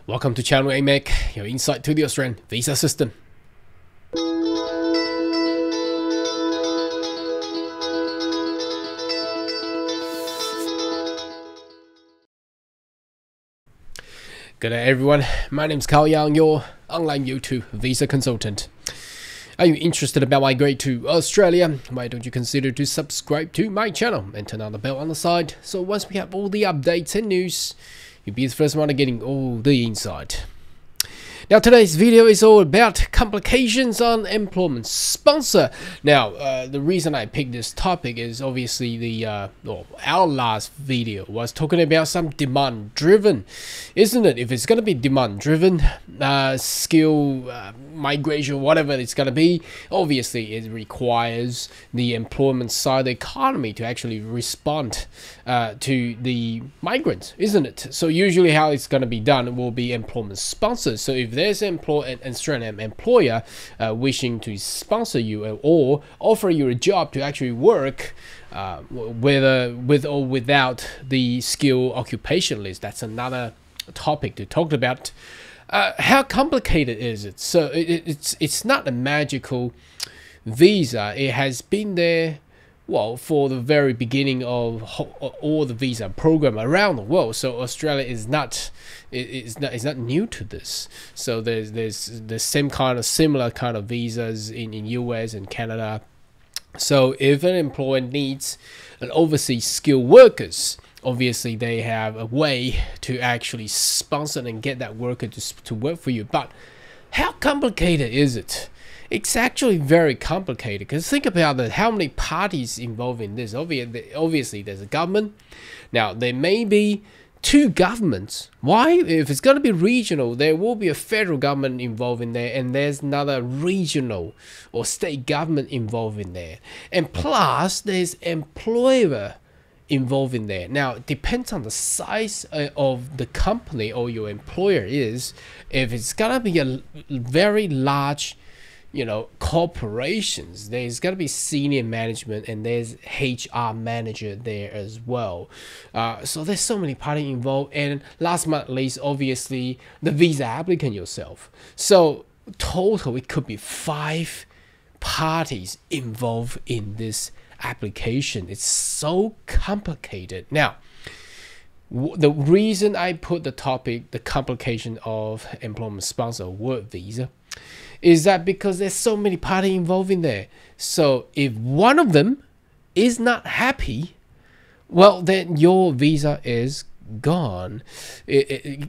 Welcome to Channel AMEC, your insight to the Australian visa system. Good day everyone, my name is Carl Yang, your online YouTube visa consultant. Are you interested about migrating to Australia? Why don't you consider to subscribe to my channel and turn on the bell on the side, so once we have all the updates and news, you'll be the first one getting all the insight. Now today's video is all about complications on employment sponsor. Now the reason I picked this topic is obviously our last video was talking about some demand driven, isn't it? If it's going to be demand driven, skill migration, whatever it's going to be, obviously it requires the employment side of the economy to actually respond to the migrants, isn't it? So usually how it's going to be done will be employment sponsors. So if there's an Australian employer wishing to sponsor you or offer you a job to actually work, whether with or without the skill occupation list, that's another topic to talk about. How complicated is it? So it's not a magical visa. It has been there, well, for the very beginning of all the visa program around the world. So Australia is not new to this. So there's the similar kind of visas in US and Canada. So if an employer needs an overseas skilled workers, obviously they have a way to actually sponsor and get that worker to work for you. But how complicated is it? It's actually very complicated, because think about it, how many parties involved in this. Obviously there's a government. Now there may be two governments. Why? If it's going to be regional, there will be a federal government involved in there, and there's another regional or state government involved in there, and plus there's employer involved in there. Now it depends on the size of the company or your employer is. If it's gonna be a very large, corporations, there's gonna be senior management and there's HR manager there as well. So there's so many parties involved, and last but not least, obviously the visa applicant yourself. So total it could be 5 parties involved in this application. It's so complicated. Now the reason I put the topic, the complication of employment sponsor work visa, is that because there's so many parties involved in there. So if one of them is not happy, well, then your visa is gone.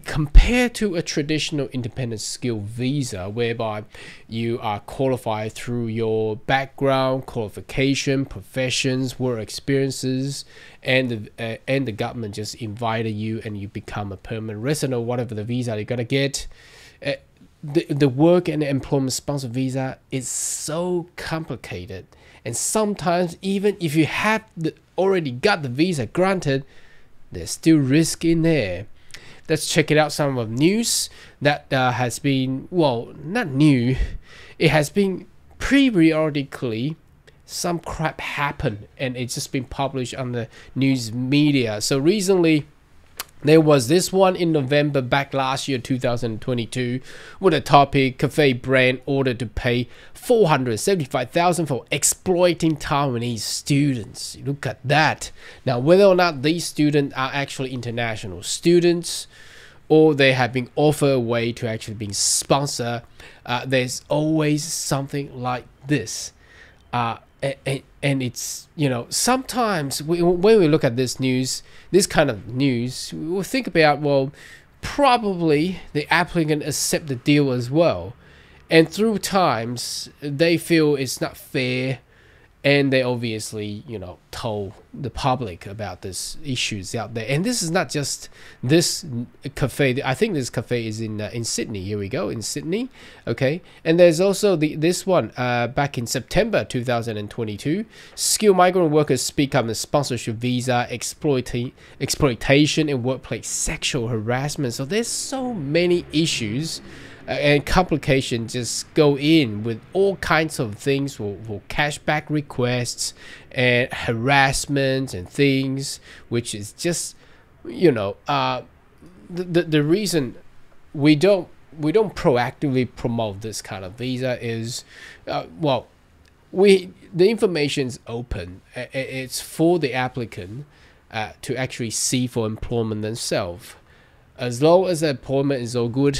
Compared to a traditional independent skill visa, whereby you are qualified through your background, qualification, professions, work experiences, and the government just invited you and you become a permanent resident or whatever the visa you're gonna get. The work and employment sponsor visa is so complicated, and sometimes even if you have already got the visa granted, there's still risk in there. Let's check it out. Some of the news that has been, well, not new, it has been periodically some crap happened, and it's just been published on the news media. So recently there was this one in November back last year, 2022, with a topic: cafe brand ordered to pay $475,000 for exploiting Taiwanese students. Look at that. Now, whether or not these students are actually international students or they have been offered a way to actually be sponsored, there's always something like this. And it's, sometimes when we look at this news, this kind of news, we'll think about, well, probably the applicant accept the deal as well. And through times, they feel it's not fair, and they obviously, told the public about this issues out there. And this is not just this cafe. I think this cafe is in Sydney. Here we go, in Sydney. Okay, and there's also this one back in September 2022. Skilled migrant workers speak up on sponsorship visa, exploitation and workplace sexual harassment. So there's so many issues. And complications just go in with all kinds of things for cashback requests and harassment and things, which is just, the reason we don't proactively promote this kind of visa is, well, the information is open. It's for the applicant to actually see for employment themselves. As long as the employment is all good,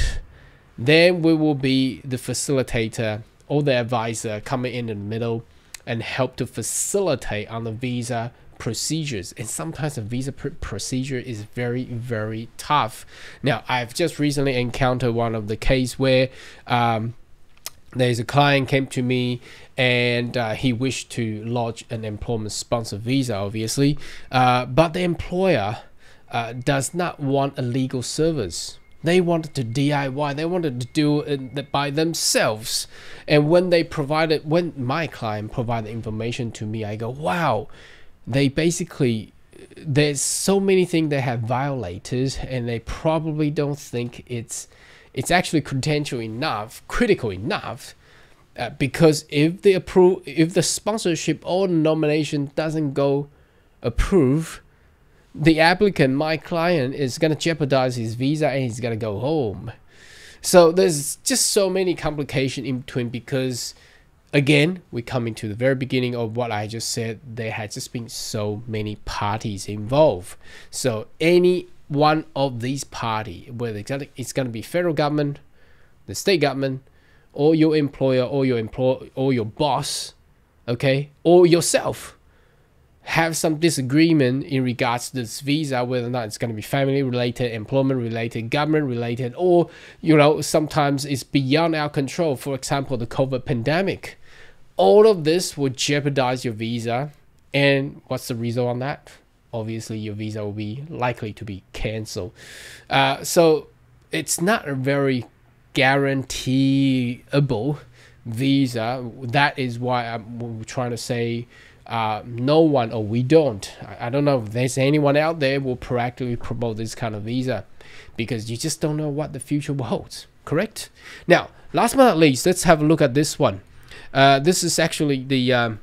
then we will be the facilitator or the advisor coming in the middle and help to facilitate on the visa procedures. And sometimes the visa procedure is very, very tough. Now, I've just recently encountered one of the case where there's a client came to me and he wished to lodge an employment sponsor visa, obviously, but the employer does not want a legal service. They wanted to DIY. They wanted to do it by themselves. And when my client provided information to me, I go, wow, they basically, there's so many things they have violated, and they probably don't think it's actually critical enough, because if the sponsorship or nomination doesn't go approved, the applicant, my client, is going to jeopardize his visa and he's going to go home. So there's just so many complications in between, because again, we're coming to the very beginning of what I just said. There has just been so many parties involved. So any one of these parties, whether it's going to be federal government, the state government, or your employer, or your boss, okay, or yourself, have some disagreement in regards to this visa, whether or not it's going to be family related, employment related, government related, or sometimes it's beyond our control. For example, the COVID pandemic. All of this will jeopardize your visa, and what's the result on that? Obviously, your visa will be likely to be canceled. So it's not a very guaranteeable visa. That is why I'm trying to say, no one, or we don't. I don't know if there's anyone out there will proactively promote this kind of visa, because you just don't know what the future holds. Correct? Now, last but not least, let's have a look at this one. This is actually the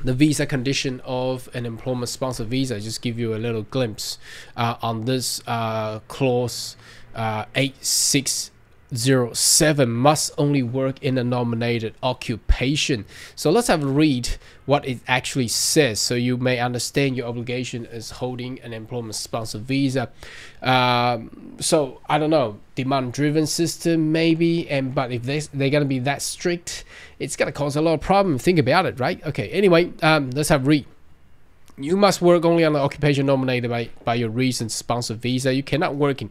visa condition of an employment sponsor visa. Just give you a little glimpse on this clause 8607, must only work in a nominated occupation. So let's have a read what it actually says, so you may understand your obligation as holding an employment sponsor visa. So I don't know, demand-driven system maybe, but if they're gonna be that strict, it's gonna cause a lot of problems. Think about it, right? Okay, anyway, let's have a read. You must work only on the occupation nominated by your recent sponsor visa. You cannot work in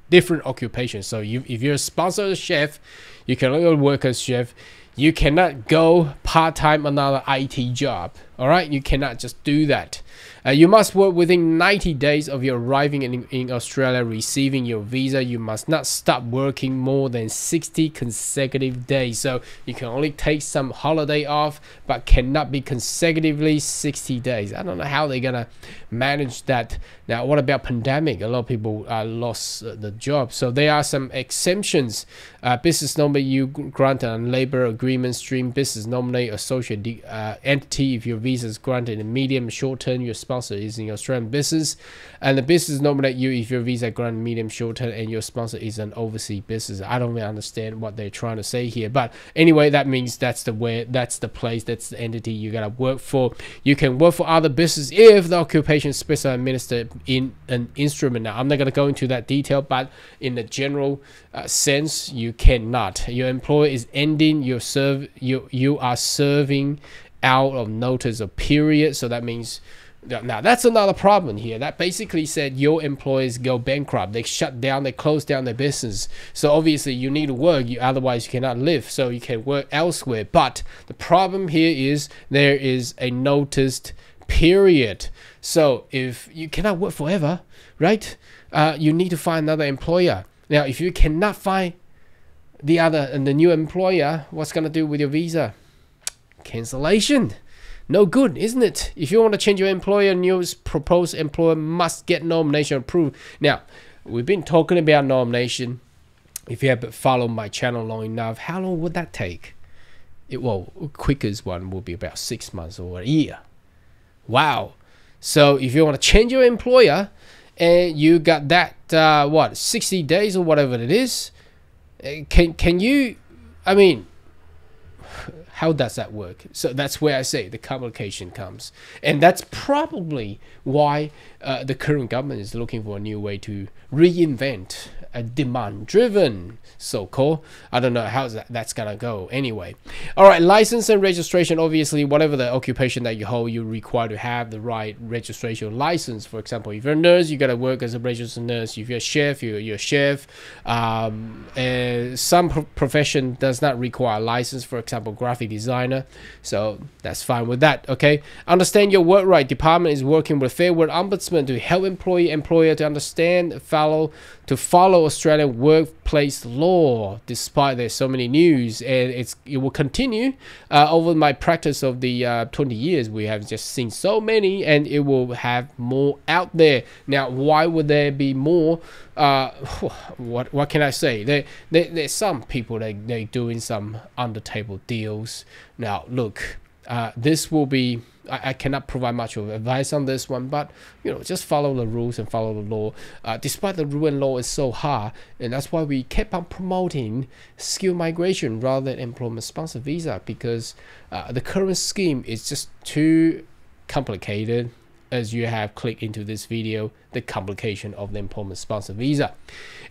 different occupations. So if you're a sponsor chef, you can only work as chef. You cannot go part-time another IT job. All right, you cannot just do that. You must work within 90 days of your arriving in Australia, receiving your visa. You must not stop working more than 60 consecutive days. So you can only take some holiday off, but cannot be consecutively 60 days. I don't know how they're gonna manage that. Now, what about pandemic? A lot of people lost the job. So there are some exemptions. Business nominee, you grant a labor agreement stream. Business nominee, associate entity, if your visa is granted in medium, short term, your sponsor is in Australian business, and the business nominate you if your visa granted medium, short term, and your sponsor is an overseas business. I don't really understand what they're trying to say here, but anyway, that means that's the place, that's the entity you gotta work for. You can work for other business if the occupation specified administered in an instrument. Now, I'm not gonna go into that detail, but in the general sense, you cannot. Your employer is ending you are serving out of notice of period. So that means, now that's another problem here. That basically said your employees go bankrupt. They shut down, they close down their business. So obviously you need to work, otherwise you cannot live. So you can work elsewhere. But the problem here is there is a noticed period. So if you cannot work forever, right? You need to find another employer. Now, if you cannot find the new employer, what's gonna do with your visa? Cancellation. No good, isn't it? If you want to change your employer, your proposed employer must get nomination approved. Now, we've been talking about nomination. If you have followed my channel long enough, how long would that take? Quickest one will be about 6 months or a year. Wow. So if you want to change your employer and you got that what, 60 days or whatever it is. Can you, I mean, how does that work? So that's where I say the complication comes, and that's probably why the current government is looking for a new way to reinvent a demand-driven so-called. I don't know how that's gonna go anyway. All right, license and registration. Obviously, whatever the occupation that you hold, you're required to have the right registration license. For example, if you're a nurse, you gotta work as a registered nurse. If you're a chef, you're a chef. Some profession does not require a license. For example, graphic designer. So that's fine with that. Okay. Understand your work right. Department is working with Fair Work Ombudsman to help employer to understand, follow Australian workplace law. Despite there's so many news, and it will continue over my practice of the 20 years. We have just seen so many, and it will have more out there. Now, why would there be more? What can I say? There's some people that they're doing some under table deals. Now, look, this will be. I cannot provide much of advice on this one, but just follow the rules and follow the law. Despite the rule and law is so hard, and that's why we kept on promoting skill migration rather than employment sponsor visa, because the current scheme is just too complicated. As you have clicked into this video, the complication of the employment sponsor visa.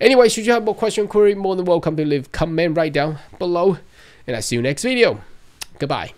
Anyway, should you have more question, query, more than welcome to leave comment right down below, and I see you next video. Goodbye.